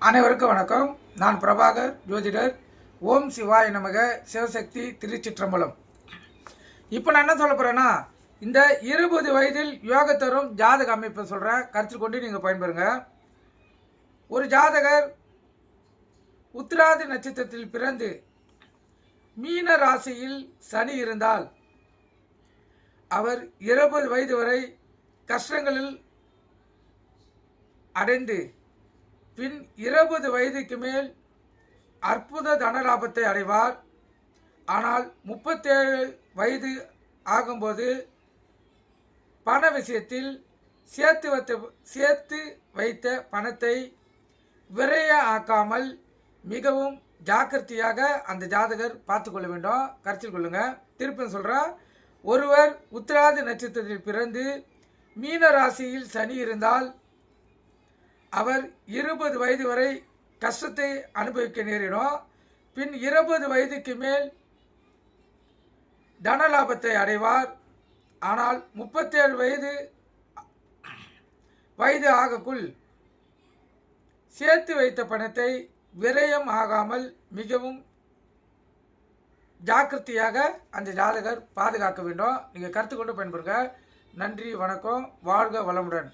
அனைவருக்கும் வணக்கம். நான் பிரபாகர் ஜோதிடர். ஓம் சிவாய நமக. சிவசக்தி திருச்சிற்றம்பலம். இப்போ நான் என்ன சொல்ல போகிறேன்னா, இந்த 20 வயதில் யோக தரும் ஜாதக அமைப்பை சொல்கிறேன். கருத்தில் கொண்டு நீங்கள் பயன்பெறுங்க. ஒரு ஜாதகர் உத்திராதி நட்சத்திரத்தில் பிறந்து மீன ராசியில் சனி இருந்தால் அவர் 20 வயது வரை கஷ்டங்களில் அடைந்து பின் 20 வயதுக்கு மேல் அற்புத தனலாபத்தை அடைவார். ஆனால் 37 வயது ஆகும்போது பண விஷயத்தில் சேர்த்து வைத்த பணத்தை விரைய ஆக்காமல் மிகவும் ஜாக்கிரதையாக அந்த ஜாதகர் பார்த்து கொள்ள வேண்டும். கருத்தில் கொள்ளுங்க. திருப்பி சொல்கிறேன். ஒருவர் உத்திராதி நட்சத்திரத்தில் பிறந்து மீன ராசியில் சனி இருந்தால் அவர் 20 வயது வரை கஷ்டத்தை அனுபவிக்க நேரிடும். பின் 20 வயதுக்கு மேல் தனலாபத்தை அடைவார். ஆனால் 37 வயது ஆகக்குள் சேர்த்து வைத்த பணத்தை விரயம் ஆகாமல் மிகவும் ஜாக்கிரதையாக அந்த ஜாதகர் பாதுகாக்க வேண்டும். நீங்கள் கருத்து கொண்டு பயன்படுங்க. நன்றி, வணக்கம். வாழ்க வளமுடன்.